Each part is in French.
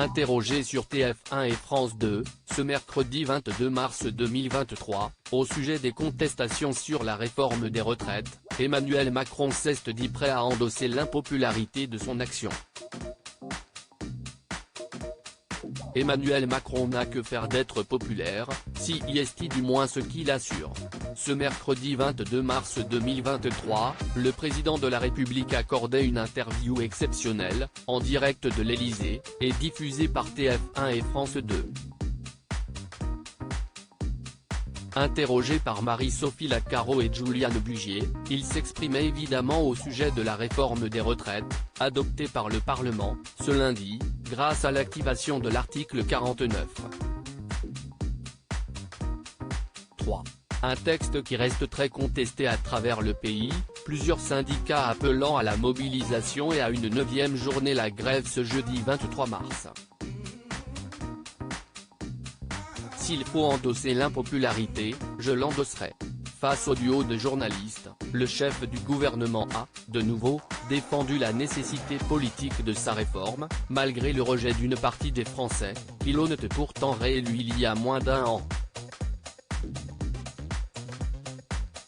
Interrogé sur TF1 et France 2, ce mercredi 22 mars 2023, au sujet des contestations sur la réforme des retraites, Emmanuel Macron s'est dit prêt à endosser l'impopularité de son action. Emmanuel Macron n'a que faire d'être populaire, si est du moins ce qu'il assure. Ce mercredi 22 mars 2023, le président de la République accordait une interview exceptionnelle, en direct de l'Élysée, et diffusée par TF1 et France 2. Interrogé par Marie-Sophie Lacaro et Juliane Bugier, il s'exprimait évidemment au sujet de la réforme des retraites, adoptée par le Parlement, ce lundi, grâce à l'activation de l'article 49. 3. Un texte qui reste très contesté à travers le pays, plusieurs syndicats appelant à la mobilisation et à une 9e journée la grève ce jeudi 23 mars. S'il faut endosser l'impopularité, je l'endosserai. Face au duo de journalistes, le chef du gouvernement a, de nouveau, défendu la nécessité politique de sa réforme, malgré le rejet d'une partie des Français, qui l'ont pourtant réélu il y a moins d'un an.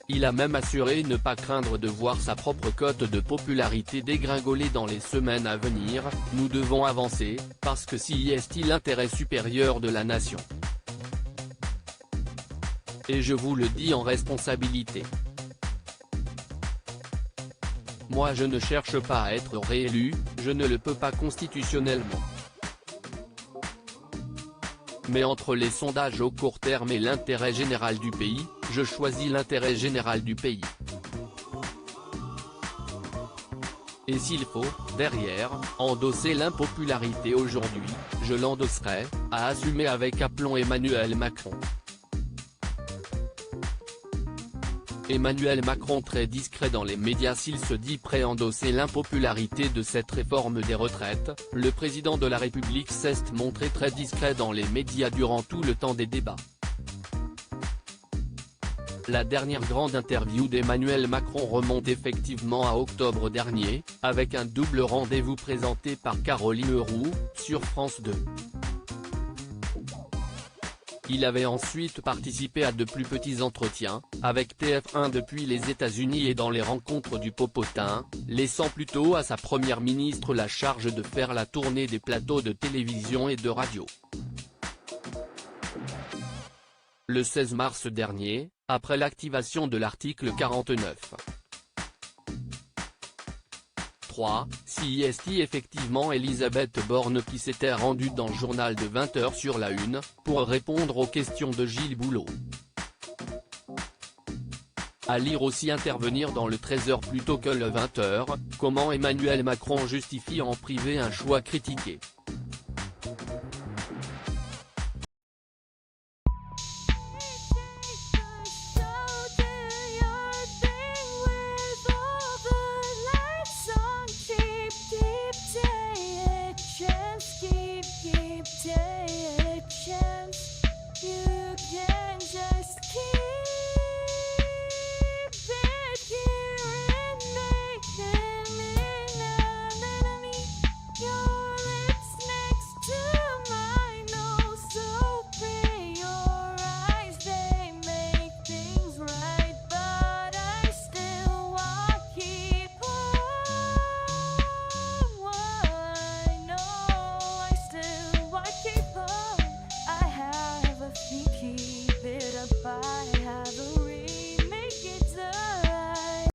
Il a même assuré ne pas craindre de voir sa propre cote de popularité dégringoler dans les semaines à venir. Nous devons avancer, parce que si est l'intérêt supérieur de la nation. Et je vous le dis en responsabilité. Moi je ne cherche pas à être réélu, je ne le peux pas constitutionnellement. Mais entre les sondages au court terme et l'intérêt général du pays, je choisis l'intérêt général du pays. Et s'il faut, derrière, endosser l'impopularité aujourd'hui, je l'endosserai, a assumé avec aplomb Emmanuel Macron. Emmanuel Macron très discret dans les médias. S'il se dit prêt à endosser l'impopularité de cette réforme des retraites, le président de la République s'est montré très discret dans les médias durant tout le temps des débats. La dernière grande interview d'Emmanuel Macron remonte effectivement à octobre dernier, avec un double rendez-vous présenté par Caroline Roux, sur France 2. Il avait ensuite participé à de plus petits entretiens, avec TF1 depuis les États-Unis et dans les rencontres du popotin, laissant plutôt à sa première ministre la charge de faire la tournée des plateaux de télévision et de radio. Le 16 mars dernier, après l'activation de l'article 49. 3. Si effectivement Elisabeth Borne qui s'était rendue dans le journal de 20h sur la Une, pour répondre aux questions de Gilles Boulot. À lire aussi intervenir dans le 13h plutôt que le 20h, comment Emmanuel Macron justifie en privé un choix critiqué.